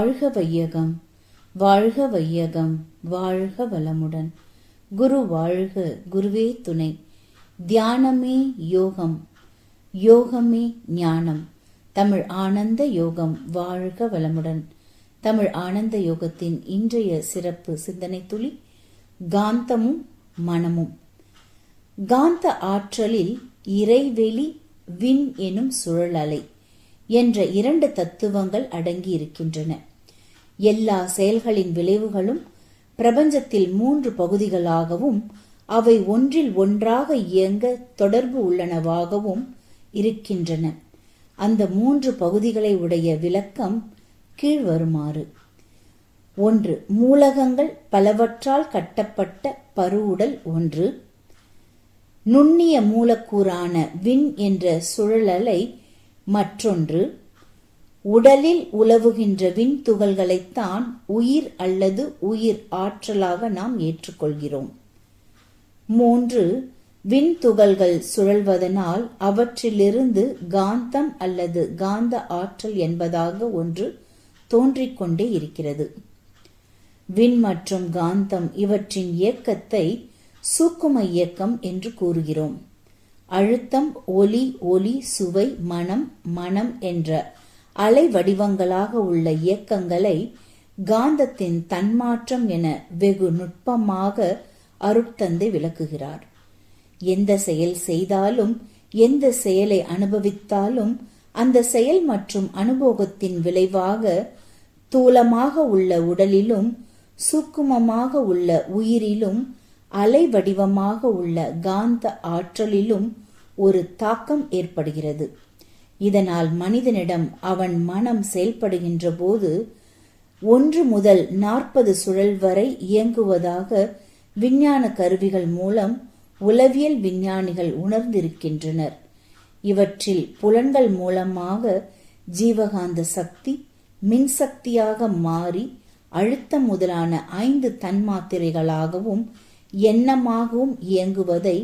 வாழ்க வையகம், வாழ்க வையகம், வாழ்க வளமுடன். குரு வாழ்க, குருவே துணை. தியானமே யோகம், யோகமே ஞானம். தமிழ் ஆனந்த யோகம் வாழ்க வளமுடன். தமிழ் ஆனந்த யோகத்தின் இன்றைய சிறப்பு சிந்தனை துளி காந்தமும் மனமும். காந்த ஆற்றலில் இறைவெளி, விண் எனும் சுழல் அலை என்ற இரண்டு தத்துவங்கள் அடங்கி இருக்கின்றன. எல்லா செயல்களின் விளைவுகளும் பிரபஞ்சத்தில் 3 பகுதிகளாகவும் அவை ஒன்றில் ஒன்றாக இயங்க தொடர்பு உள்ளனவாகவும் இருக்கின்றன. அந்த 3 பகுதிகளை உடைய விளக்கம் கீழ்வருமாறு. 1. மூலகங்கள் பலவற்றால் கட்டப்பட்ட பருவுடல் ஒன்று. நுண்ணிய மூலக்கூறான விண் என்ற சுழலலை மற்றொன்று. உடலில் உலவுகின்ற விண் துகள்களைத்தான் உயிர் அல்லது உயிர் ஆற்றலாக நாம் ஏற்றுக்கொள்கிறோம். 3. விண் துகள்கள் சுழல்வதனால் அவற்றிலிருந்து காந்தம் அல்லது காந்த ஆற்றல் என்பதாக ஒன்று தோன்றிக்கொண்டே இருக்கிறது. விண் மற்றும் காந்தம் இவற்றின் இயக்கத்தை சூக்கும இயக்கம் என்று கூறுகிறோம். அழுத்தம், ஒலி, ஒலி, சுவை, மனம், மனம் என்ற அலை வடிவங்களாக உள்ள இயக்கங்களை காந்தத்தின் தன்மாற்றம் என வெகு நுட்பமாக அருட்தந்தை விளக்குகிறார். எந்த செயல் செய்தாலும், எந்த செயலை அனுபவித்தாலும் அந்த செயல் மற்றும் அனுபவத்தின் விளைவாக தூலமாக உள்ள உடலிலும் சூக்குமமாக உள்ள உயிரிலும் அலை வடிவமாக உள்ள காந்த ஆற்றலிலும் ஒரு தாக்கம் ஏற்படுகிறது. இதனால் மனிதனிடம் அவன் மனம் செயல்படுகின்ற போது 1 முதல் 40 சுழல் வரை இயங்குவதாக விஞ்ஞான கருவிகள் மூலம் உளவியல் விஞ்ஞானிகள் உணர்ந்திருக்கின்றனர். இவற்றில் புலன்கள் மூலமாக ஜீவகாந்த சக்தி மின்சக்தியாக மாறி அழுத்தம் முதலான 5 தன்மாத்திரைகளாகவும் எண்ணமாகவும் இயங்குவதை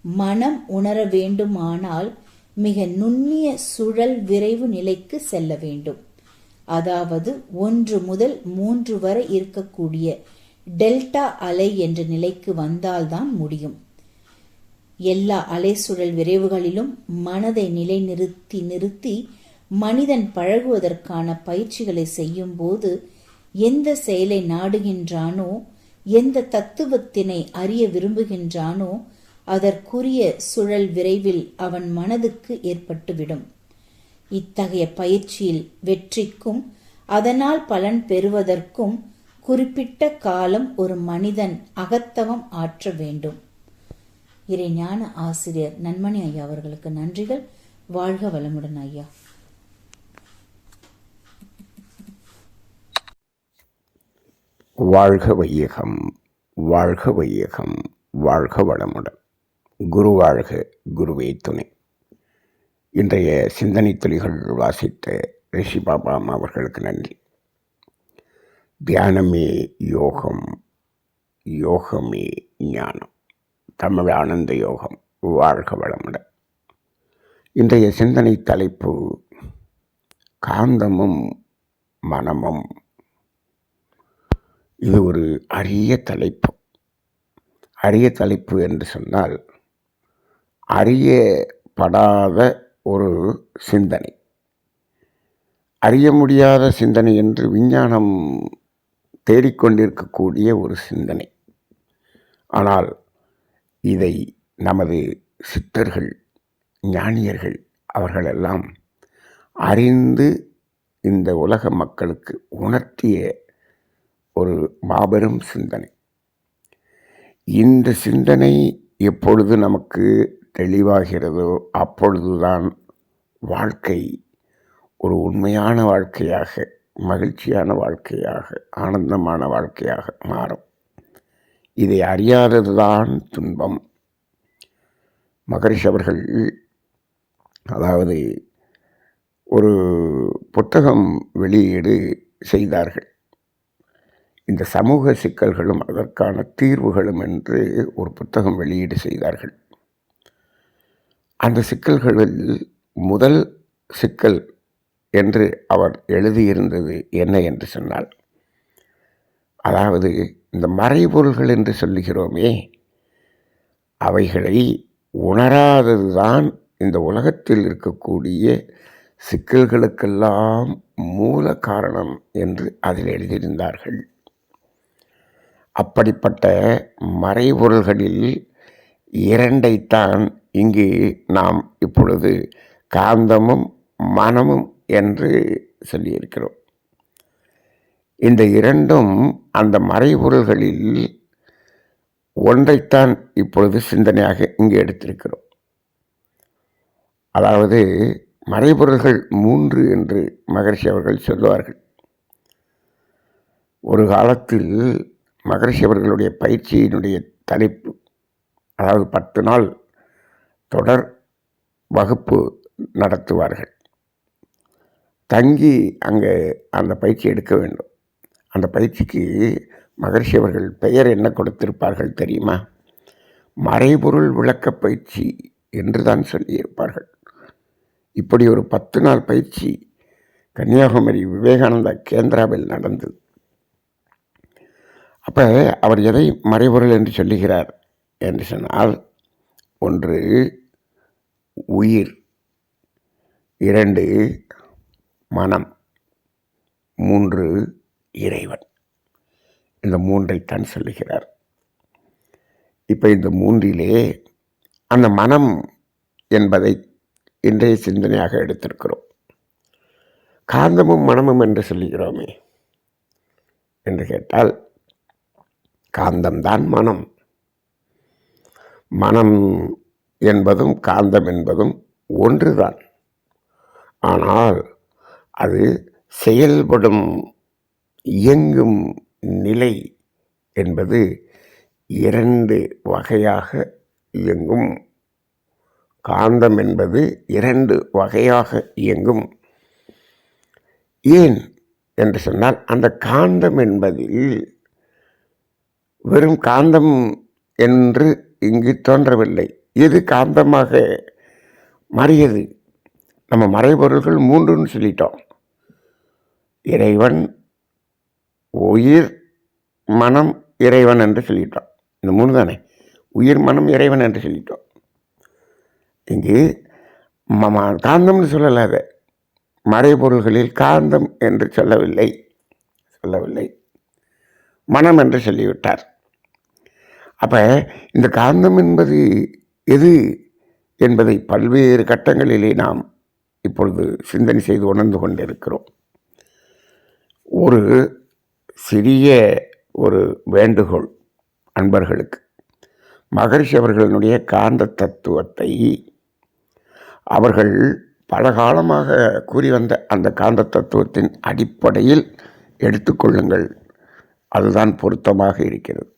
மனம் உணர வேண்டுமானால் மிக நுண்ணிய சுழல் விரைவு நிலைக்கு செல்ல வேண்டும். அதாவது 1 முதல் 3 வரை இருக்கக்கூடிய டெல்டா அலை என்ற நிலைக்கு வந்தால்தான் முடியும். எல்லா அலை சுழல் விரைவுகளிலும் மனதை நிறுத்தி மனிதன் பழகுவதற்கான பயிற்சிகளை செய்யும் போது எந்த செயலை நாடுகின்றானோ, எந்த தத்துவத்தினை அறிய விரும்புகின்றானோ அதற்குரிய சுழல் விரைவில் அவன் மனதுக்கு ஏற்பட்டுவிடும். இத்தகைய பயிற்சியில் வெற்றிக்கும் அதனால் பலன் பெறுவதற்கும் குறிப்பிட்ட காலம் ஒரு மனிதன் அகத்தவம் ஆற்ற வேண்டும். இறைஞான ஆசிரியர் நன்மணி ஐயா அவர்களுக்கு நன்றிகள். வாழ்க வளமுடன் ஐயா. வாழ்க வையகம், வாழ்க வையகம், வாழ்க வளமுடன். குரு வாழ்க, குருவே துணை. இன்றைய சிந்தனை துளிகள் வாசித்த ரிஷி பாபாம் அவர்களுக்கு நன்றி. தியானமே யோகம், யோகமே ஞானம். தமிழ் ஆனந்த யோகம் வாழ்க வளமுடன். இன்றைய சிந்தனை தலைப்பு காந்தமும் மனமும். இது ஒரு அரிய தலைப்பு. அரிய தலைப்பு என்று சொன்னால் அறியப்படாத ஒரு சிந்தனை, அறிய முடியாத சிந்தனை என்று விஞ்ஞானம் தேடிக்கொண்டிருக்கக்கூடிய ஒரு சிந்தனை. ஆனால் இதை நமது சித்தர்கள், ஞானியர்கள் அவர்களெல்லாம் அறிந்து இந்த உலக மக்களுக்கு உணர்த்திய ஒரு மாபெரும் சிந்தனை. இந்த சிந்தனை எப்பொழுது நமக்கு தெளிவாகிறதோ அப்பொழுதுதான் வாழ்க்கை ஒரு உண்மையான வாழ்க்கையாக, மகிழ்ச்சியான வாழ்க்கையாக, ஆனந்தமான வாழ்க்கையாக மாறும். இதை அறியாததுதான் துன்பம். மகரிஷி அவர்கள் அதாவது ஒரு புத்தகம் வெளியீடு செய்தார்கள். இந்த சமூக சிக்கல்களும் அதற்கான தீர்வுகளும் என்று ஒரு புத்தகம் வெளியீடு செய்தார்கள். அந்த சிக்கல்களில் முதல் சிக்கல் என்று அவர் எழுதியிருந்தது என்ன என்று சொன்னால், அதாவது இந்த மறைபொருள்கள் என்று சொல்லுகிறோமே, அவைகளை உணராததுதான் இந்த உலகத்தில் இருக்கக்கூடிய சிக்கல்களுக்கெல்லாம் மூல காரணம் என்று அதில் எழுதியிருந்தார்கள். அப்படிப்பட்ட மறைபொருள்களில் இரண்டைத்தான் இங்கு நாம் இப்பொழுது காந்தமும் மனமும் என்று சொல்லியிருக்கிறோம். இந்த இரண்டும் அந்த மறைபொருள்களில் ஒன்றைத்தான் இப்பொழுது சிந்தனையாக இங்கு எடுத்திருக்கிறோம். அதாவது மறைபொருள்கள் 3 என்று மகரிஷி அவர்கள் சொல்லுவார்கள். ஒரு காலத்தில் மகரிஷி அவர்களுடைய பயிற்சியினுடைய தலைப்பு, அதாவது 10 நாள் தொடர் வகுப்பு நடத்துவார்கள். தங்கி அங்கே அந்த பயிற்சி எடுக்க வேண்டும். அந்த பயிற்சிக்கு மகரிஷி அவர்கள் பெயர் என்ன கொடுத்திருப்பார்கள் தெரியுமா? மறைபொருள் விளக்க பயிற்சி என்று தான் சொல்லியிருப்பார்கள். இப்படி ஒரு 10 நாள் பயிற்சி கன்னியாகுமரி விவேகானந்தா கேந்திராவில் நடந்தது. அப்போ அவர் எதை மறைபொருள் என்று சொல்லுகிறார் என்று சொன்னால், 1 உயிர், 2 மனம், 3 இறைவன். இந்த 3ஐத்தான் சொல்லுகிறார். இப்போ இந்த 3இலே அந்த மனம் என்பதை இன்றைய சிந்தனையாக எடுத்திருக்கிறோம். காந்தமும் மனமும் என்று சொல்லுகிறோமே என்று கேட்டால், காந்தம்தான் மனம். மனம் என்பதும் காந்தம் என்பதும் ஒன்றுதான். ஆனால் அது செயல்படும் இயங்கும் நிலை என்பது 2 வகையாக இயங்கும். காந்தம் என்பது 2 வகையாக இயங்கும். ஏன் என்று சொன்னால், அந்த காந்தம் என்பதில் வெறும் காந்தம் என்று இங்கு தோன்றவில்லை. எது காந்தமாக மாறியது? நம்ம மறைபொருள்கள் 3ன்னு சொல்லிட்டோம். இறைவன், உயிர், மனம், இறைவன் என்று சொல்லிட்டோம். இந்த 3 தானே, உயிர், மனம், இறைவன் என்று சொல்லிட்டோம். இங்கு காந்தம்னு சொல்லலாத, மறைபொருள்களில் காந்தம் என்று சொல்லவில்லை, மனம் என்று சொல்லிவிட்டார். அப்போ இந்த காந்தம் என்பது எது என்பதை பல்வேறு கட்டங்களிலே நாம் இப்பொழுது சிந்தனை செய்து உணர்ந்து கொண்டிருக்கிறோம். ஒரு சிறிய ஒரு வேண்டுகோள் அன்பர்களுக்கு, மகரிஷி அவர்களுடைய காந்த தத்துவத்தை அவர்கள் பல காலமாக கூறி வந்த அந்த காந்த தத்துவத்தின் அடிப்படையில் எடுத்துக்கொள்ளுங்கள். அதுதான் பொருத்தமாக இருக்கிறது.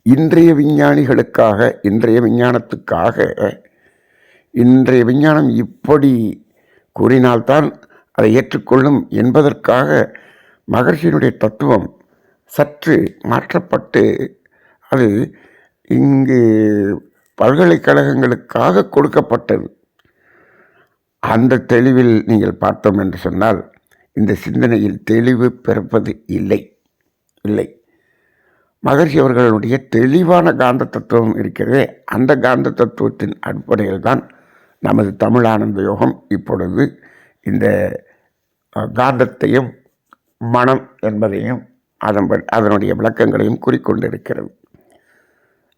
இன்றைய விஞ்ஞானிகளுக்காக, இன்றைய விஞ்ஞானத்துக்காக, இன்றைய விஞ்ஞானம் இப்படி கூறினால்தான் அதை ஏற்றுக்கொள்ளும் என்பதற்காக மகரிஷியினுடைய தத்துவம் சற்று மாற்றப்பட்டு அது இங்கு பல்கலைக்கழகங்களுக்காக கொடுக்கப்பட்டது. அந்த தெளிவில் நீங்கள் பார்த்தோம் என்று சொன்னால், இந்த சிந்தனையில் தெளிவு பிறப்பது இல்லை. மகரிஷி அவர்களுடைய தெளிவான காந்த தத்துவம் இருக்கிறதே, அந்த காந்த தத்துவத்தின் அடிப்படையில் தான் நமது தமிழ் ஆனந்த யோகம் இப்பொழுது இந்த காந்தத்தையும் மனம் என்பதையும் அதனுடைய விளக்கங்களையும் கூறிக்கொண்டிருக்கிறது.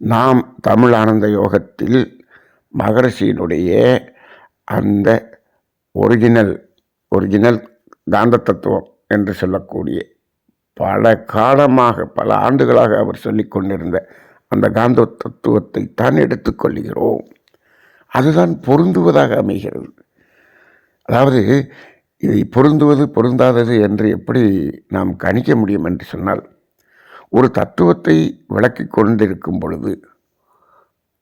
நாம் தமிழ் ஆனந்த யோகத்தில் மகரிஷியினுடைய அந்த ஒரிஜினல் காந்த தத்துவம் என்று சொல்லக்கூடிய பல காலமாக, பல ஆண்டுகளாக அவர் சொல்லி கொண்டிருந்த அந்த காந்த தத்துவத்தை தான் எடுத்துக்கொள்கிறோம். அதுதான் பொருந்துவதாக அமைகிறது. அதாவது இதை பொருந்துவது பொருந்தாதது என்று எப்படி நாம் கணிக்க முடியும் என்று சொன்னால், ஒரு தத்துவத்தை விளக்கி கொண்டிருக்கும் பொழுது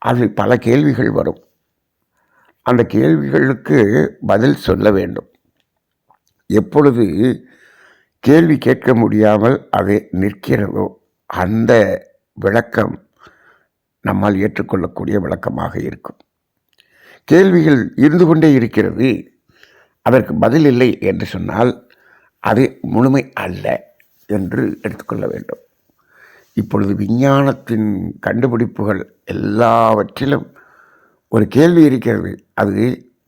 அதில் பல கேள்விகள் வரும். அந்த கேள்விகளுக்கு பதில் சொல்ல வேண்டும். எப்பொழுது கேள்வி கேட்க முடியாமல் அது நிற்கிறதோ அந்த விளக்கம் நம்மால் ஏற்றுக்கொள்ளக்கூடிய விளக்கமாக இருக்கும். கேள்விகள் இருந்து கொண்டே இருக்கிறது. அதற்கு பதில் இல்லை என்று சொன்னால் அது முழுமை அல்ல என்று எடுத்துக்கொள்ள வேண்டும். இப்பொழுது விஞ்ஞானத்தின் கண்டுபிடிப்புகள் எல்லாவற்றிலும் ஒரு கேள்வி இருக்கிறது, அது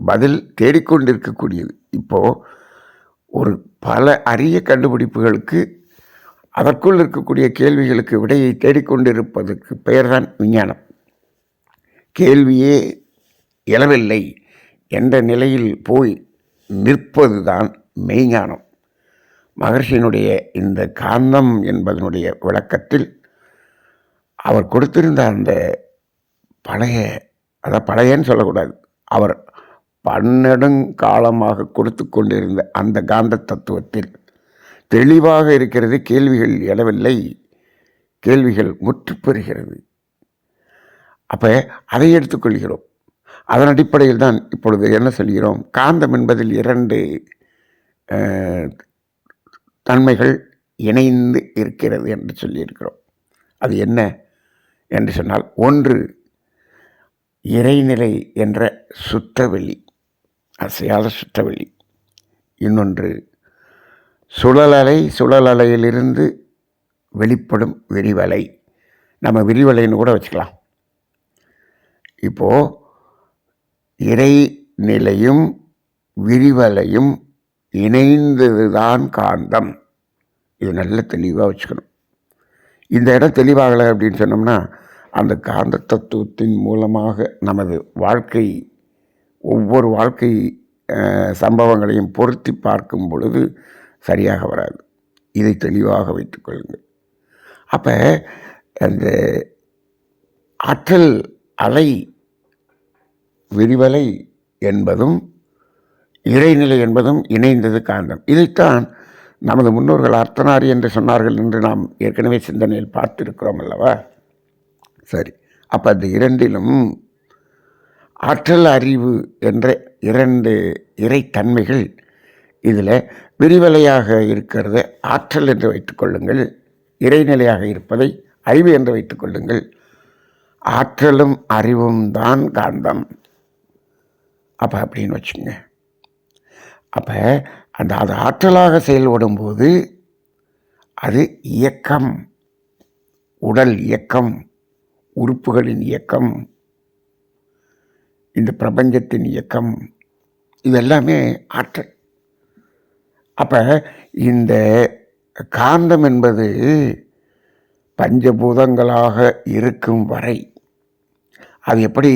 பதில் தேடிக்கொண்டிருக்கக்கூடியது. இப்போது ஒரு பல அரிய கண்டுபிடிப்புகளுக்கு அதற்குள் இருக்கக்கூடிய கேள்விகளுக்கு விடையை தேடிக்கொண்டிருப்பதற்கு பெயர்தான் விஞ்ஞானம். கேள்வியே எழவில்லை என்ற நிலையில் போய் நிற்பது தான் மெய்ஞானம். மகர்ஷியினுடைய இந்த காந்தம் என்பதனுடைய விளக்கத்தில் அவர் கொடுத்திருந்த அந்த பழையன்னு சொல்லக்கூடாது, அவர் பன்னெடுங்காலமாக கொடுத்து கொண்டிருந்த அந்த காந்த தத்துவத்தில் தெளிவாக இருக்கிறது. கேள்விகள் எழவில்லை, கேள்விகள் முற்றுப்பெறுகிறது. அப்போ அதை எடுத்துக்கொள்கிறோம். அதன் அடிப்படையில் தான் இப்பொழுது என்ன சொல்கிறோம், காந்தம் என்பதில் 2 தன்மைகள் இணைந்து இருக்கிறது என்று சொல்லியிருக்கிறோம். அது என்ன என்று சொன்னால், ஒன்று இறைநிலை என்ற சுற்றவெளி, அசையாத சுற்றவெளி. இன்னொன்று சுழலலையிலிருந்து வெளிப்படும் விரிவலை. நம்ம விரிவலைன்னு கூட வச்சுக்கலாம். இப்போது இறைநிலையும் விரிவலையும் இணைந்ததுதான் காந்தம். இது நல்ல தெளிவாக வச்சுக்கணும். இந்த இடம் தெளிவாகலை அப்படின்னு சொன்னோம்னா, அந்த காந்த தத்துவத்தின் மூலமாக நமது வாழ்க்கை, ஒவ்வொரு வாழ்க்கை சம்பவங்களையும் பொருத்தி பார்க்கும் பொழுது சரியாக வராது. இதை தெளிவாக வைத்துக்கொள்ளுங்கள். அப்போ அந்த ஆற்றல் அலை விரிவலை என்பதும் இறைநிலை என்பதும் இணைந்தது காந்தம். இதைத்தான் நமது முன்னோர்கள் அர்த்தநாரி என்று சொன்னார்கள் என்று நாம் ஏற்கனவே சிந்தனையில் பார்த்திருக்கிறோம் அல்லவா? சரி, அப்போ அந்த இரண்டிலும் ஆற்றல் அறிவு என்ற 2 இறைத்தன்மைகள். இதில் விரிவலையாக இருக்கிறது ஆற்றல் என்று வைத்துக்கொள்ளுங்கள், இறைநிலையாக இருப்பதை அறிவு என்று வைத்துக்கொள்ளுங்கள். ஆற்றலும் அறிவும் தான் காந்தம். அப்போ அப்படின்னு வச்சுங்க. அப்போ அது ஆற்றலாக செயல்படும் போது அது இயக்கம், உடல் இயக்கம், உறுப்புகளின் இயக்கம், இந்த பிரபஞ்சத்தின் இயக்கம், இதெல்லாமே ஆற்றல். அப்போ இந்த காந்தம் என்பது பஞ்சபூதங்களாக இருக்கும் வரை அது எப்படி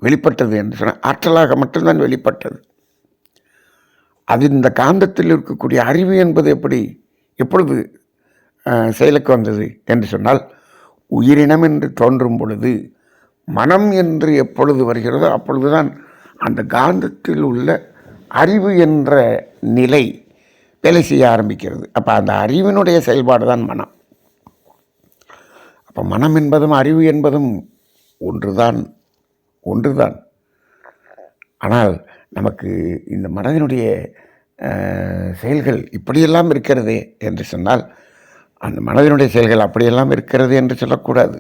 வெளிப்பட்டது என்று சொன்னால் ஆற்றலாக மட்டும்தான் வெளிப்பட்டது. அது இந்த காந்தத்தில் இருக்கக்கூடிய அறிவு என்பது எப்பொழுது செயலுக்கு வந்தது என்று சொன்னால், உயிரினம் என்று தோன்றும் பொழுது, மனம் என்று எப்பொழுது வருகிறதோ அப்பொழுதுதான் அந்த காந்தத்தில் உள்ள அறிவு என்ற நிலை வேலை செய்ய ஆரம்பிக்கிறது. அப்போ அந்த அறிவினுடைய செயல்பாடு தான் மனம். அப்போ மனம் என்பதும் அறிவு என்பதும் ஒன்றுதான். ஆனால் நமக்கு இந்த மனதினுடைய செயல்கள் இப்படியெல்லாம் இருக்கிறது என்று சொன்னால், அந்த மனதினுடைய செயல்கள் அப்படியெல்லாம் இருக்கிறது என்று சொல்லக்கூடாது.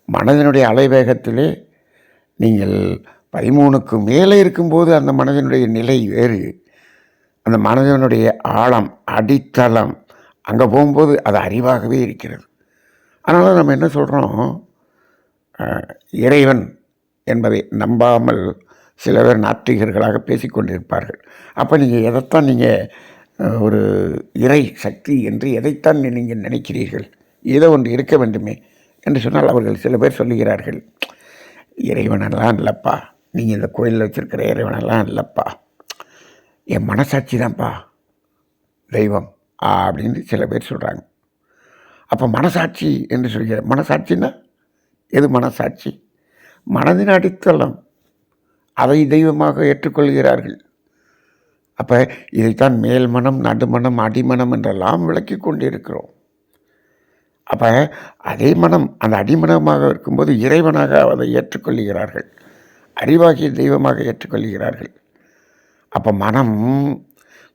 மனதினுடைய அலைவேகத்திலே நீங்கள் 13க்கு மேலே இருக்கும்போது அந்த மனதினுடைய நிலை வேறு. அந்த மனதினுடைய ஆழம், அடித்தளம், அங்கே போகும்போது அது அறிவாகவே இருக்கிறது. அதனால் நம்ம என்ன சொல்கிறோம், இறைவன் என்பதை நம்பாமல் சில பேர் நாத்திகர்களாக பேசிக்கொண்டிருப்பார்கள். அப்போ நீங்கள் எதைத்தான் நீங்கள் ஒரு இறை சக்தி என்று எதைத்தான் நீங்கள் நினைக்கிறீர்கள்? ஏதோ ஒன்று இருக்க வேண்டுமே என்று சொன்னால் அவர்கள் சில பேர் சொல்லுகிறார்கள், இறைவனெல்லாம் இல்லைப்பா, நீங்கள் இந்த கோயிலில் வச்சுருக்கிற இறைவனெல்லாம் இல்லைப்பா, என் மனசாட்சி தான்ப்பா தெய்வம் அப்படின்னு சில பேர் சொல்கிறாங்க. அப்போ மனசாட்சி என்று சொல்கிற, மனசாட்சின்னா எது? மனசாட்சி மனதின் அடித்தளம், அதை தெய்வமாக ஏற்றுக்கொள்கிறார்கள். அப்போ இதைத்தான் மேல் மனம், நடுமனம், அடிமனம் என்றெல்லாம் விளக்கி கொண்டிருக்கிறோம். அப்போ அதே மனம் அந்த அடிமனமாக இருக்கும்போது இறைவனாக அதை ஏற்றுக்கொள்கிறார்கள், அறிவாகிய தெய்வமாக ஏற்றுக்கொள்கிறார்கள். அப்போ மனம்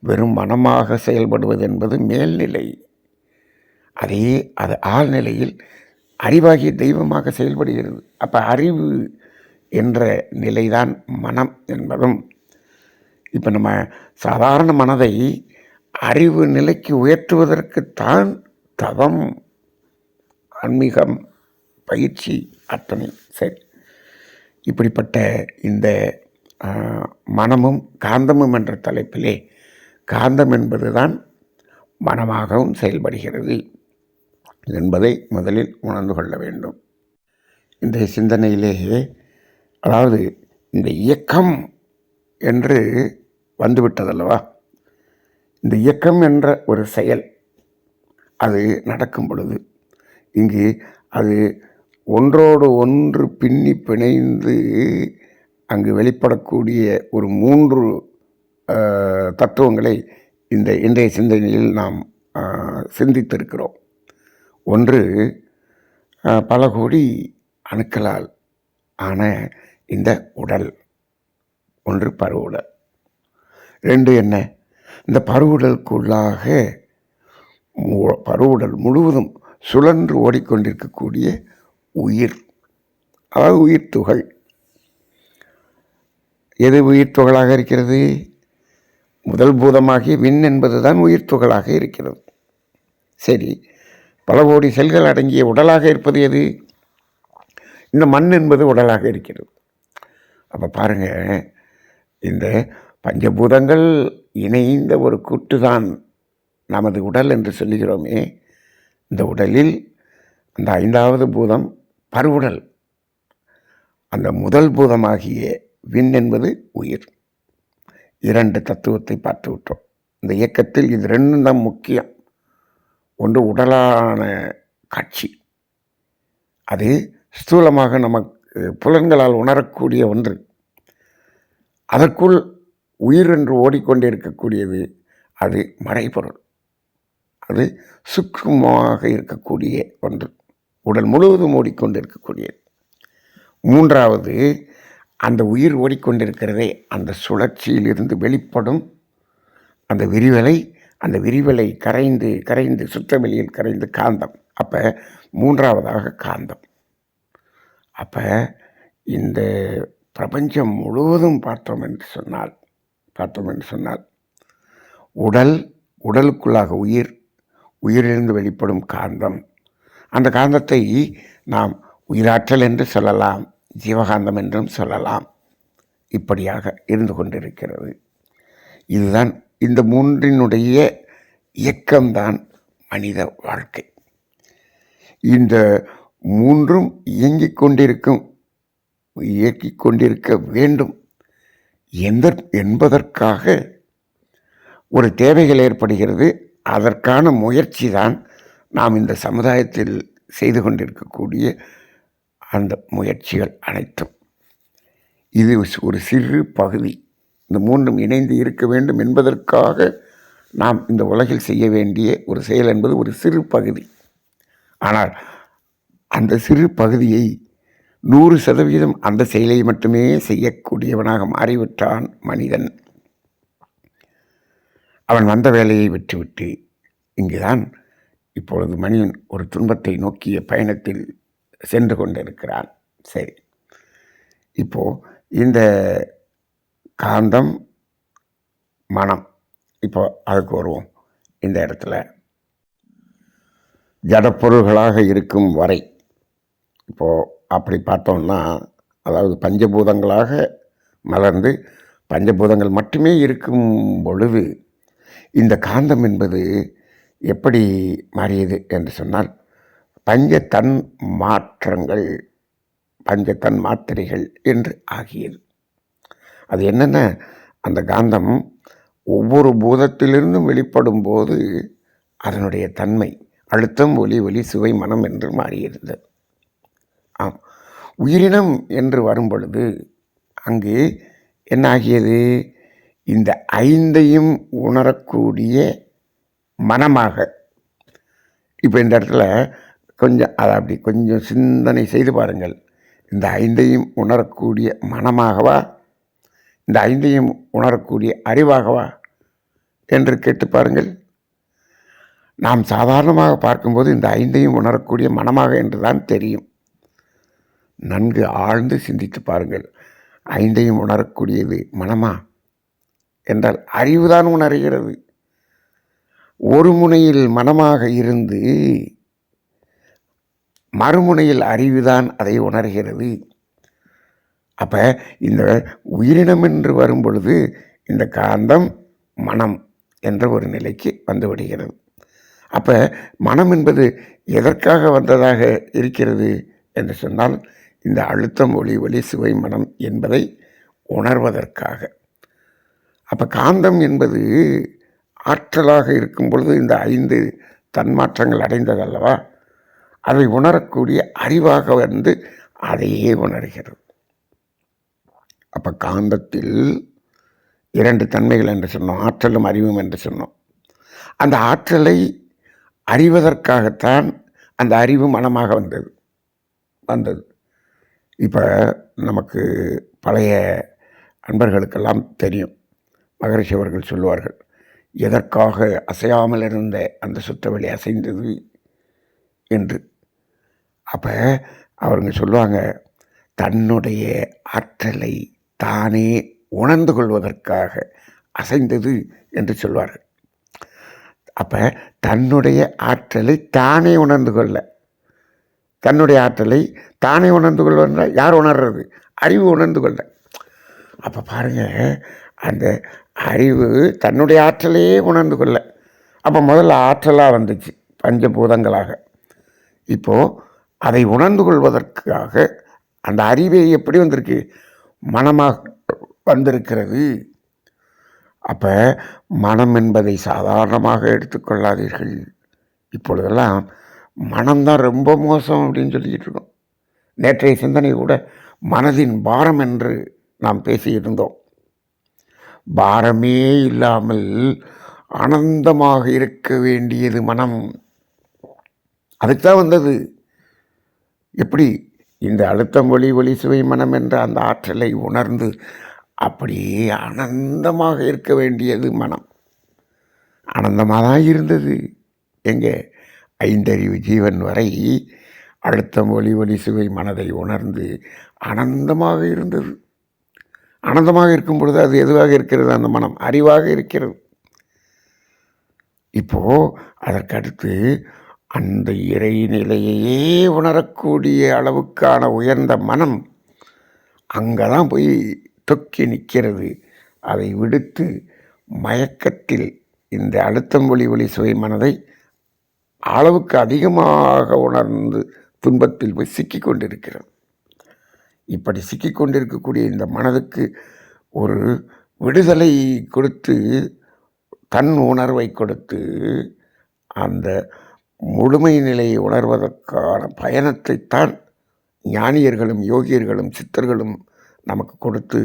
வெறும் மனமாக செயல்படுவது என்பது மேல்நிலை. அது ஆழ்நிலையில் அறிவாகிய தெய்வமாக செயல்படுகிறது. அப்போ அறிவு என்ற நிலைதான் மனம் என்பதும், இப்போ நம்ம சாதாரண மனதை அறிவு நிலைக்கு உயர்த்துவதற்குத்தான் தவம், ஆன்மீகம், பயிற்சி அத்தனை. சரி, இப்படிப்பட்ட இந்த மனமும் காந்தமும் என்ற தலைப்பிலே காந்தம் என்பதுதான் மனமாகவும் செயல்படுகிறது என்பதை முதலில் உணர்ந்து கொள்ள வேண்டும். இந்த சிந்தனையிலே அதாவது இந்த இயக்கம் என்று வந்துவிட்டதல்லவா, இந்த இயக்கம் என்ற ஒரு செயல் அது நடக்கும் பொழுது இங்கு அது ஒன்றோடு ஒன்று பின்னி பிணைந்து அங்கு வெளிப்படக்கூடிய ஒரு 3 தத்துவங்களை இந்த இன்றைய சிந்தனையில் நாம் சிந்தித்திருக்கிறோம். ஒன்று, பல கோடி அணுக்களால் ஆன இந்த உடல். ஒன்று பருவுடல். 2 என்ன, இந்த பருவுடலுக்குள்ளாக பருவுடல் முழுவதும் சுழன்று ஓடிக்கொண்டிருக்கக்கூடிய உயிர், அதாவது உயிர் துகள். எது உயிர் துகளாக இருக்கிறது? முதல் பூதமாகிய விண் என்பதுதான் உயிர் துகளாக இருக்கிறது. சரி, பல கோடி செல்கள் அடங்கிய உடலாக இருப்பது எது? இந்த மண் என்பது உடலாக இருக்கிறது. அப்போ பாருங்க, இந்த பஞ்சபூதங்கள் இணைந்த ஒரு கூட்டுதான் நமது உடல் என்று சொல்லுகிறோமே. இந்த உடலில் அந்த 5வது பூதம் பருவுடல். அந்த முதல் பூதமாகிய விண் என்பது உயிர். 2 தத்துவத்தை பார்த்து விட்டோம். இந்த இயக்கத்தில் இது 2 தான் முக்கியம். ஒன்று உடலான காட்சி, அது ஸ்தூலமாக நமக்கு புலன்களால் உணரக்கூடிய ஒன்று. அதற்குள் உயிர் என்று ஓடிக்கொண்டிருக்கக்கூடியது அது மறைபொருள், அது சூக்ஷ்மமாக இருக்கக்கூடிய ஒன்று, உடல் முழுவதும் ஓடிக்கொண்டிருக்கக்கூடியது. 3வது, அந்த உயிர் ஓடிக்கொண்டிருக்கிறதே அந்த சுழற்சியிலிருந்து வெளிப்படும் அந்த விரிவலை, அந்த விரிவலை கரைந்து கரைந்து சுற்றவெளியில் கரைந்து காந்தம். அப்போ 3வதாக காந்தம். அப்போ இந்த பிரபஞ்சம் முழுவதும் பார்த்தோம் என்று சொன்னால் உடலுக்குள்ளாக உயிர், உயிரிலிருந்து வெளிப்படும் காந்தம். அந்த காந்தத்தை நாம் உயிராற்றல் என்று சொல்லலாம், ஜீவகாந்தம் என்றும் சொல்லலாம். இப்படியாக இருந்து கொண்டிருக்கிறது. இதுதான் இந்த 3னுடைய இயக்கம்தான் மனித வாழ்க்கை. இந்த 3ம் இயங்கிக் கொண்டிருக்க வேண்டும் என்பதற்காக ஒரு தேவைகள் ஏற்படுகிறது. அதற்கான முயற்சி தான் நாம் இந்த சமுதாயத்தில் செய்து கொண்டிருக்கக்கூடிய அந்த முயற்சிகள் அனைத்தும். இது ஒரு சிறு பகுதி. இந்த 3ம் இணைந்து இருக்க வேண்டும் என்பதற்காக நாம் இந்த உலகில் செய்ய வேண்டிய ஒரு செயல் என்பது ஒரு சிறு பகுதி. ஆனால் அந்த சிறு பகுதியை 100% அந்த செயலை மட்டுமே செய்யக்கூடியவனாக மாறிவிட்டான் மனிதன். அவன் வந்த வேலையை விட்டுவிட்டு இங்குதான் இப்பொழுது மனிதன் ஒரு துன்பத்தை நோக்கிய பயணத்தில் சென்று கொண்டிருக்கிறான். சரி, இப்போது இந்த காந்தம், மனம், இப்போ அதுக்கு வருவோம். இந்த இடத்துல ஜடப்பொருள்களாக இருக்கும் வரை, இப்போது அப்படி பார்த்தோம்னா, அதாவது பஞ்சபூதங்களாக மலர்ந்து பஞ்சபூதங்கள் மட்டுமே இருக்கும் பொழுது இந்த காந்தம் என்பது எப்படி மாறியது என்று சொன்னால், பஞ்சதன் மாத்திரைகள் என்று ஆகியது. அது என்னென்ன, அந்த காந்தம் ஒவ்வொரு பூதத்திலிருந்தும் வெளிப்படும் போது அதனுடைய தன்மை அழுத்தம், ஒலி, சுவை, மனம் என்று மாறியிருந்தது. ஆம், உயிரினம் என்று வரும் பொழுது அங்கு என்ன ஆகியது? இந்த 5ஐயும் உணரக்கூடிய மனமாக. இப்போ இந்த இடத்துல கொஞ்சம் அதை அப்படி கொஞ்சம் சிந்தனை செய்து பாருங்கள். இந்த 5ஐயும் உணரக்கூடிய மனமாகவா, இந்த 5ஐயும் உணரக்கூடிய அறிவாகவா என்று கேட்டு பாருங்கள். நாம் சாதாரணமாக பார்க்கும்போது இந்த 5ஐயும் உணரக்கூடிய மனமாக என்று தான் தெரியும். நன்கு ஆழ்ந்து சிந்தித்து பாருங்கள். 5ஐயும் உணரக்கூடியது மனமா? என்றால் அறிவுதான் உணர்கிறது. ஒரு முனையில் மனமாக இருந்து மறுமுனையில் அறிவுதான் அதை உணர்கிறது. அப்போ இந்த உயிரினம் என்று வரும் பொழுது இந்த காந்தம் மனம் என்ற ஒரு நிலைக்கு வந்து விடுகிறது. அப்போ மனம் என்பது எதற்காக வந்ததாக இருக்கிறது என்று சொன்னால், இந்த அழுத்தம் ஒளி ஒளி சுவை மனம் என்பதை உணர்வதற்காக. அப்போ காந்தம் என்பது ஆற்றலாக இருக்கும் பொழுது இந்த 5 தன்மாற்றங்கள் அடைந்ததல்லவா, அதை உணரக்கூடிய அறிவாக வந்து அதையே உணர்கிறது. அப்போ காந்தத்தில் 2 தன்மைகள் என்று சொன்னோம், ஆற்றலும் அறிவும் என்று சொன்னோம். அந்த ஆற்றலை அறிவதற்காகத்தான் அந்த அறிவு மனமாக வந்தது. இப்போ நமக்கு பழைய அன்பர்களுக்கெல்லாம் தெரியும், மகரிஷி அவர்கள் சொல்லுவார்கள், எதற்காக அசையாமல் இருந்த அந்த சுற்றவெளி அசைந்தது என்று. அப்போ அவருங்க சொல்லுவாங்க, தன்னுடைய ஆற்றலை தானே உணர்ந்து கொள்வதற்காக அசைந்தது என்று சொல்வார்கள். அப்போ தன்னுடைய ஆற்றலை தானே உணர்ந்து கொள்ள, தன்னுடைய ஆற்றலை தானே உணர்ந்து கொள்வதா யார் உணர்றது? அறிவு உணர்ந்து கொள்ள. அப்போ பாருங்கள், அந்த அறிவு தன்னுடைய ஆற்றலையே உணர்ந்து கொள்ள. அப்போ முதல்ல ஆற்றலாக வந்துச்சு பஞ்சபூதங்களாக. இப்போது அதை உணர்ந்து கொள்வதற்காக அந்த அறிவை எப்படி வந்திருக்கு? மனமாக வந்திருக்கிறது. அப்போ மனம் என்பதை சாதாரணமாக எடுத்துக்கொள்ளாதீர்கள். இப்பொழுதெல்லாம் மனம்தான் ரொம்ப மோசம் அப்படின்னு சொல்லிக்கிட்டு இருக்கோம். நேற்றைய சிந்தனை கூட மனதின் பாரம் என்று நாம் பேசியிருந்தோம். பாரமே இல்லாமல் ஆனந்தமாக இருக்க வேண்டியது மனம். அதுக்குதான் வந்தது. எப்படி? இந்த அழுத்தம் ஒளி ஒளி சுவை மனம் என்ற அந்த ஆற்றலை உணர்ந்து அப்படியே ஆனந்தமாக இருக்க வேண்டியது மனம். ஆனந்தமாக தான் இருந்தது. எங்கே? 5 ஜீவன் வரை அழுத்தம் ஒளி ஒளி சுவை மனதை உணர்ந்து ஆனந்தமாக இருந்தது. ஆனந்தமாக இருக்கும் பொழுது அது எதுவாக இருக்கிறது? அந்த மனம் அறிவாக இருக்கிறது. இப்போது அதற்கடுத்து அந்த இறைநிலையையே உணரக்கூடிய அளவுக்கான உயர்ந்த மனம் அங்கே தான் போய் தொக்கி நிற்கிறது. அதை விடுத்து மயக்கத்தில் இந்த அழுத்தம் ஒளி ஒளி சுவை மனதை அளவுக்கு அதிகமாக உணர்ந்து துன்பத்தில் போய் சிக்கிக் கொண்டிருக்கிறது. இப்படி சிக்கிக் கொண்டிருக்கக்கூடிய இந்த மனதுக்கு ஒரு விடுதலை கொடுத்து, தன் உணர்வை கொடுத்து, அந்த முழுமை நிலையை உணர்வதற்கான பயணத்தைத்தான் ஞானியர்களும் யோகியர்களும் சித்தர்களும் நமக்கு கொடுத்து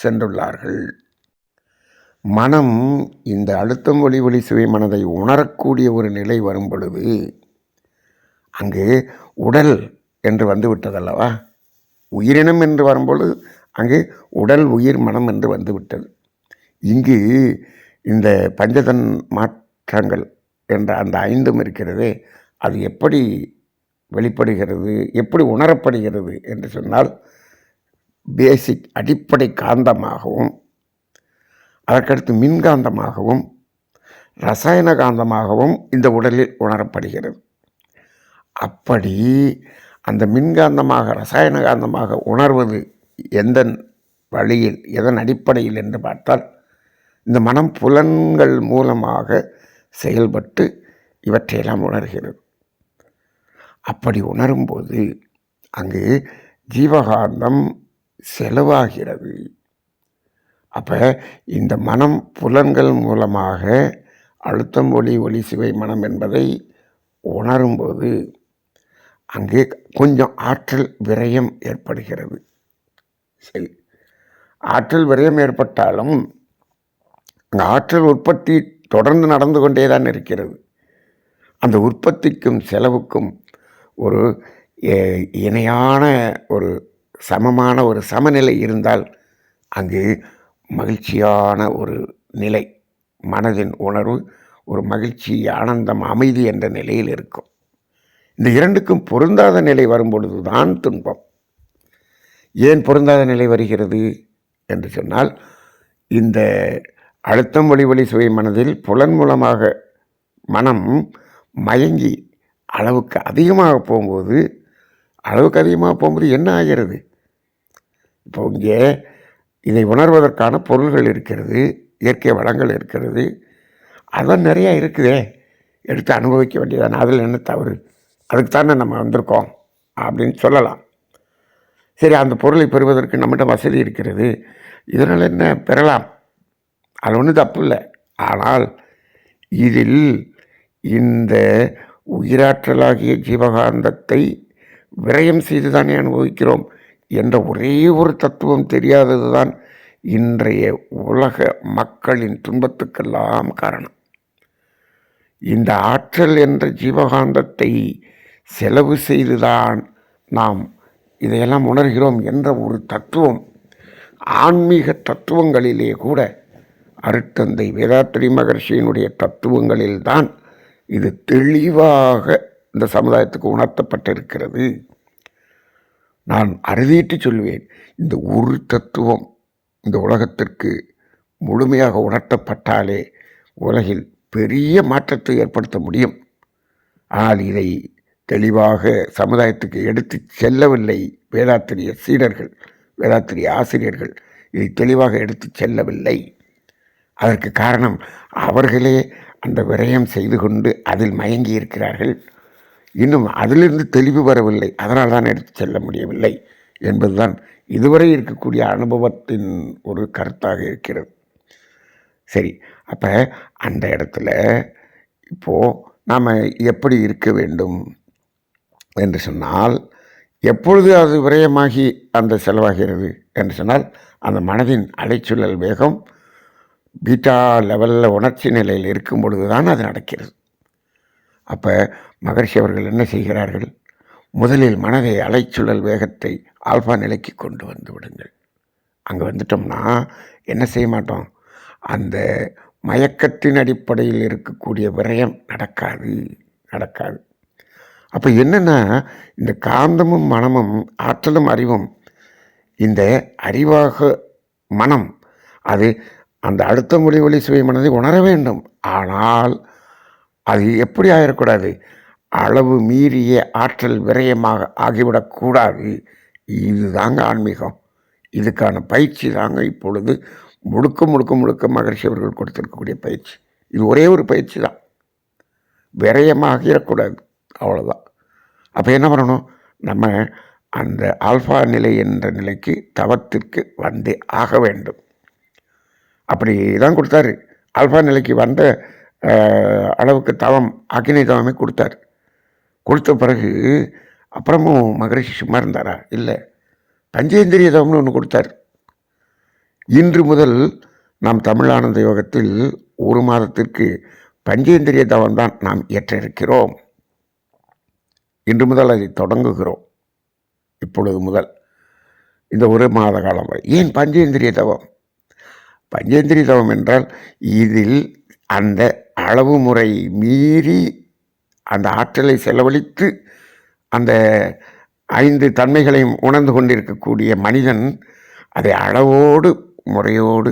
சென்றுள்ளார்கள். மனம் இந்த அழுத்தம் ஒளி ஒளி சுவை மனதை உணரக்கூடிய ஒரு நிலை வரும் பொழுது அங்கு உடல் என்று வந்து விட்டதல்லவா, உயிரினம் என்று வரும்பொழுது அங்கு உடல் உயிர் மனம் என்று வந்து விட்டது. இங்கு இந்த பஞ்சதன் மாற்றங்கள் என்ற அந்த 5 இருக்கிறதே, அது எப்படி வெளிப்படுகிறது, எப்படி உணரப்படுகிறது என்று சொன்னால், பேசிக் அடிப்படை காந்தமாகவும், அதற்கடுத்து மின்காந்தமாகவும், ரசாயன காந்தமாகவும் இந்த உடலில் உணரப்படுகிறது. அப்படி அந்த மின்காந்தமாக ரசாயன காந்தமாக உணர்வது எந்த வழியில், எதன் அடிப்படையில் என்று பார்த்தால், இந்த மனம் புலன்கள் மூலமாக செயல்பட்டு இவற்றையெல்லாம் உணர்கிறது. அப்படி உணரும்போது அங்கு ஜீவகாந்தம் செலவாகிறது. அப்போ இந்த மனம் புலன்கள் மூலமாக அழுத்தம் ஒளி ஒளி சுவை மனம் என்பதை உணரும்போது அங்கே கொஞ்சம் ஆற்றல் விரயம் ஏற்படுகிறது. சரி, ஆற்றல் விரயம் ஏற்பட்டாலும் அந்த ஆற்றல் உற்பத்தி தொடர்ந்து நடந்து கொண்டே தான் இருக்கிறது. அந்த உற்பத்திக்கும் செலவுக்கும் ஒரு இணையான ஒரு சமமான ஒரு சமநிலை இருந்தால் அங்கு மகிழ்ச்சியான ஒரு நிலை, மனதின் உணர்வு ஒரு மகிழ்ச்சி, ஆனந்தம், அமைதி என்ற நிலையில் இருக்கும். இந்த 2க்கும் பொருந்தாத நிலை வரும்பொழுது தான் துன்பம். ஏன் பொருந்தாத நிலை வருகிறது என்று சொன்னால், இந்த அழுத்தம் ஒளி சுவை மனதில் புலன் மூலமாக மனம் மயங்கி அளவுக்கு அதிகமாக போகும்போது என்ன ஆகிறது? இப்போ இங்கே இதை உணர்வதற்கான பொருள்கள் இருக்கிறது, இயற்கை வளங்கள் இருக்கிறது, அதான் நிறையா இருக்குதே, எடுத்து அனுபவிக்க வேண்டியதானே, அதில் என்ன தவறு? அதுக்கு தானே நம்ம வந்திருக்கோம் அப்படின்னு சொல்லலாம். சரி, அந்த பொருளை பெறுவதற்கு நம்மகிட்ட வசதி இருக்கிறது, இதனால் என்ன, பெறலாம், அது ஒன்றும் தப்பு இல்லை. ஆனால் இதில் இந்த உயிராற்றலாகிய ஜீவகாந்தத்தை விரயம் செய்து தானே அனுபவிக்கிறோம் என்ற ஒரே ஒரு தத்துவம் தெரியாதது தான் இன்றைய உலக மக்களின் துன்பத்துக்கெல்லாம் காரணம். இந்த ஆற்றல் என்ற ஜீவகாந்தத்தை செலவு செய்துதான் நாம் இதையெல்லாம் உணர்கிறோம் என்ற ஒரு தத்துவம் ஆன்மீக தத்துவங்களிலே கூட, அருட்தந்தை வேதாத்ரி மகர்ஷியினுடைய தத்துவங்களில்தான் இது தெளிவாக இந்த சமுதாயத்துக்கு உணர்த்தப்பட்டிருக்கிறது. நான் அறுதியிட்டு சொல்வேன், இந்த ஒரு தத்துவம் இந்த உலகத்திற்கு முழுமையாக உணர்த்தப்பட்டாலே உலகில் பெரிய மாற்றத்தை ஏற்படுத்த முடியும். ஆனால் இதை தெளிவாக சமுதாயத்துக்கு எடுத்து செல்லவில்லை வேதாத்திரிய சீடர்கள், வேதாத்திரிய ஆசிரியர்கள் இதை தெளிவாக எடுத்து செல்லவில்லை. அதற்கு காரணம் அவர்களே அந்த விரயம் செய்து கொண்டு அதில் மயங்கி இருக்கிறார்கள். இன்னும் அதிலிருந்து தெளிவு வரவில்லை, அதனால் தான் எடுத்து செல்ல முடியவில்லை என்பதுதான் இதுவரை இருக்கக்கூடிய அனுபவத்தின் ஒரு கருத்தாக இருக்கிறது. சரி, அப்போ அந்த இடத்துல இப்போது நாம் எப்படி இருக்க வேண்டும் என்று சொன்னால், எப்பொழுது அது விரயமாகி அந்த செலவாகிறது என்று சொன்னால், அந்த மனதின் அலைச்சூழல் வேகம் பீட்டா லெவலில் உணர்ச்சி நிலையில் இருக்கும் பொழுது தான் அது நடக்கிறது. அப்போ மகர்ஷி அவர்கள் என்ன செய்கிறார்கள்? முதலில் மனதை அலைச்சூழல் வேகத்தை ஆல்ஃபா நிலைக்கு கொண்டு வந்து விடுங்கள். அங்கே வந்துட்டோம்னா என்ன செய்ய மாட்டோம், அந்த மயக்கத்தின் அடிப்படையில் இருக்கக்கூடிய விரயம் நடக்காது. அப்போ என்னென்னா, இந்த காந்தமும் மனமும் ஆற்றலும் அறிவும், இந்த அறிவாக மனம் அது அந்த அடுத்த ஒளி சுவை மனதை உணர வேண்டும். ஆனால் அது எப்படி ஆகிடக்கூடாது, அளவு மீறிய ஆற்றல் விரயமாக ஆகிவிடக்கூடாது. இது தாங்க ஆன்மீகம். இதுக்கான பயிற்சி தாங்க இப்பொழுது முழுக்க மகர்ஷி அவர்கள் கொடுத்திருக்கக்கூடிய பயிற்சி. இது ஒரே ஒரு பயிற்சி தான், விரயமாகிடக்கூடாது, அவ்வளோதான். அப்போ என்ன பண்ணணும், நம்ம அந்த ஆல்ஃபா நிலை என்ற நிலைக்கு தவத்திற்கு வந்தே ஆக வேண்டும். அப்படி தான் கொடுத்தாரு. ஆல்ஃபா நிலைக்கு வந்த அளவுக்கு தவம், அக்னி தவமே கொடுத்தார். கொடுத்த பிறகு அப்புறமும் மகரிஷி சும்மா இருந்தாரா? இல்லை, பஞ்சேந்திரிய தவம்னு ஒன்று கொடுத்தார். இன்று முதல் நாம் தமிழானந்த யோகத்தில் 1 மாதத்திற்கு பஞ்சேந்திரிய தவம் தான் நாம் இயற்ற இருக்கிறோம். இன்று முதல் அதை தொடங்குகிறோம். இப்பொழுது முதல் இந்த 1 மாத காலம் வரை. ஏன் பஞ்சேந்திரிய தவம்? பஞ்சேந்திரிய தவம் என்றால் இதில் அந்த அளவு முறை மீறி அந்த ஆற்றலை செலவழித்து அந்த 5 தன்மைகளையும் உணர்ந்து கொண்டிருக்கக்கூடிய மனிதன் அதை அளவோடு முறையோடு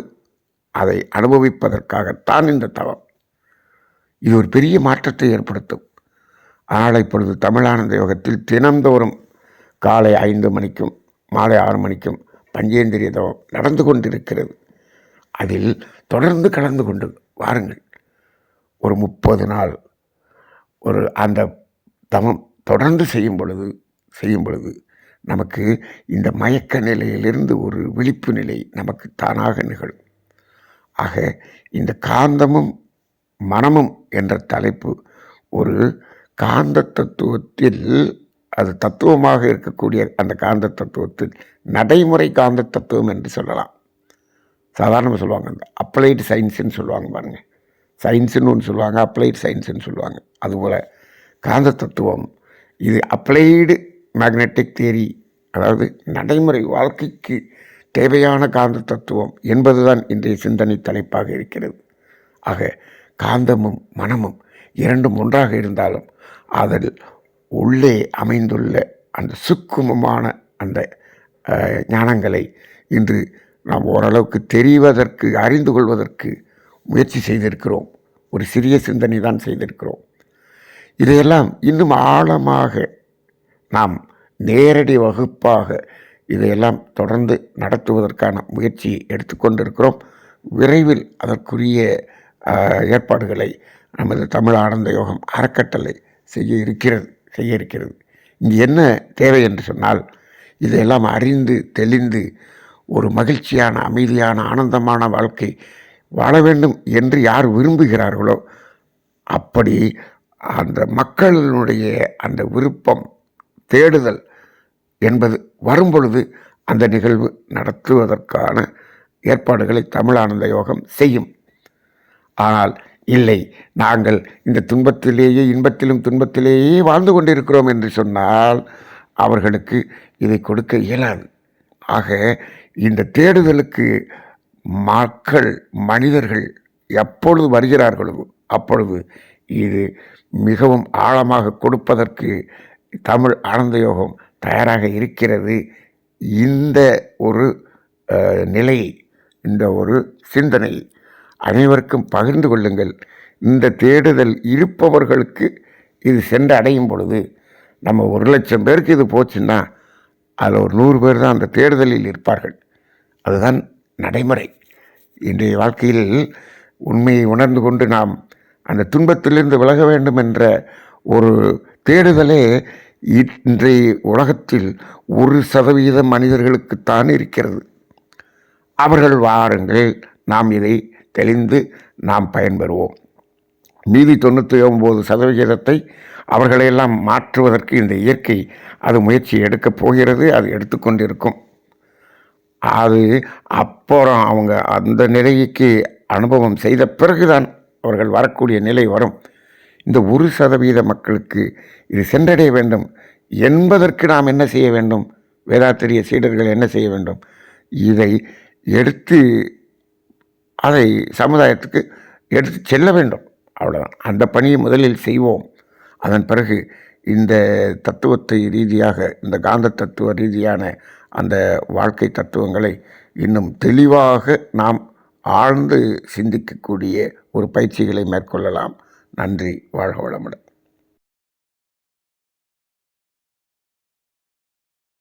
அதை அனுபவிப்பதற்காகத்தான் இந்த தவம். இது ஒரு பெரிய மாற்றத்தை ஏற்படுத்தும். ஆனால் இப்பொழுது தமிழானந்த யோகத்தில் தினந்தோறும் காலை 5 மணிக்கும் மாலை 6 மணிக்கும் பஞ்சேந்திரிய தவம் நடந்து கொண்டிருக்கிறது. அதில் தொடர்ந்து கலந்து கொண்டு வாருங்கள். ஒரு 30 நாள் அந்த தவம் தொடர்ந்து செய்யும் பொழுது நமக்கு இந்த மயக்க நிலையிலிருந்து ஒரு விழிப்பு நிலை நமக்கு தானாக நிகழும். ஆக இந்த காந்தமும் மனமும் என்ற தலைப்பு ஒரு காந்த தத்துவத்தில், அது தத்துவமாக இருக்கக்கூடிய அந்த காந்த தத்துவத்தில் நடைமுறை காந்த தத்துவம் என்று சொல்லலாம். சாதாரணமாக சொல்லுவாங்க, அந்த அப்ளைடு சயின்ஸுன்னு சொல்லுவாங்க பாருங்கள். சயின்ஸுன்னு ஒன்று சொல்லுவாங்க, அப்ளைடு சயின்ஸுன்னு சொல்லுவாங்க. அதுபோல் காந்த தத்துவம் இது அப்ளைடு மேக்னெட்டிக் தியரி, அதாவது நடைமுறை வாழ்க்கைக்கு தேவையான காந்த தத்துவம் என்பதுதான் இன்றைய சிந்தனை தலைப்பாக இருக்கிறது. ஆக காந்தமும் மனமும் இரண்டும் ஒன்றாக இருந்தாலும் அதில் உள்ளே அமைந்துள்ள அந்த சுக்குமமான அந்த ஞானங்களை இன்று நாம் ஓரளவுக்கு தெரிவதற்கு, அறிந்து கொள்வதற்கு முயற்சி செய்திருக்கிறோம். ஒரு சிறிய சிந்தனை தான் செய்திருக்கிறோம். இதையெல்லாம் இன்னும் ஆழமாக நாம் நேரடி வகுப்பாக இதையெல்லாம் தொடர்ந்து நடத்துவதற்கான முயற்சியை எடுத்துக்கொண்டிருக்கிறோம். விரைவில் அதற்குரிய ஏற்பாடுகளை நமது தமிழ் ஆனந்த யோகம் அறக்கட்டளை செய்ய இருக்கிறது. இங்கே என்ன தேவை என்று சொன்னால், இதையெல்லாம் அறிந்து தெளிந்து ஒரு மகிழ்ச்சியான, அமைதியான, ஆனந்தமான வாழ்க்கை வாழ வேண்டும் என்று யார் விரும்புகிறார்களோ அப்படி அந்த மக்களுடைய அந்த விருப்பம், தேடுதல் என்பது வரும்பொழுது அந்த நிகழ்வு நடத்துவதற்கான ஏற்பாடுகளை தமிழ் ஆனந்த யோகம் செய்யும். ஆனால் இல்லை, நாங்கள் இந்த துன்பத்திலேயே, இன்பத்திலும் துன்பத்திலேயே வாழ்ந்து கொண்டிருக்கிறோம் என்று சொன்னால் அவர்களுக்கு இதை கொடுக்க இயலாது. ஆக இந்த தேடுதலுக்கு மனிதர்கள் எப்பொழுது வருகிறார்களோ அப்பொழுது இது மிகவும் ஆழமாக கொடுப்பதற்கு தமிழ் ஆனந்த யோகம் தயாராக இருக்கிறது. இந்த ஒரு நிலையை, இந்த ஒரு சிந்தனையை அனைவருக்கும் பகிர்ந்து கொள்ளுங்கள். இந்த தேடுதல் இருப்பவர்களுக்கு இது சென்று அடையும் பொழுது, நம்ம 1,00,000 பேருக்கு இது போச்சுன்னா அதில் ஒரு 100 பேர் தான் அந்த தேடுதலில் இருப்பார்கள். அதுதான் நடைமுறை. இன்றைய வாழ்க்கையில் உண்மையை உணர்ந்து கொண்டு நாம் அந்த துன்பத்திலிருந்து விலக வேண்டும் என்ற ஒரு தேடுதலே இன்றைய உலகத்தில் 1% மனிதர்களுக்குத்தான் இருக்கிறது. அவர்கள் வாருங்கள், நாம் இதை தெளிந்து நாம் பயன்பெறுவோம். மீதி 99% அவர்களையெல்லாம் மாற்றுவதற்கு இந்த இயற்கை அது முயற்சி எடுக்கப் போகிறது. அது எடுத்துக்கொண்டிருக்கும். அது அப்புறம் அவங்க அந்த நிலைக்கு அனுபவம் செய்த பிறகுதான் அவர்கள் வரக்கூடிய நிலை வரும். இந்த 1% மக்களுக்கு இது சென்றடைய வேண்டும் என்பதற்கு நாம் என்ன செய்ய வேண்டும்? வேதாத்திரிய சீடர்கள் என்ன செய்ய வேண்டும்? இதை எடுத்து அதை சமுதாயத்துக்கு எடுத்து செல்ல வேண்டும். அவ்வளோதான். அந்த பணியை முதலில் செய்வோம். அதன் பிறகு இந்த தத்துவத்தை ரீதியாக, இந்த காந்த தத்துவ ரீதியான அந்த வாழ்க்கை தத்துவங்களை இன்னும் தெளிவாக நாம் ஆழ்ந்து சிந்திக்கக்கூடிய ஒரு பயிற்சிகளை மேற்கொள்ளலாம். நன்றி. வாழ்க வளமுடன்.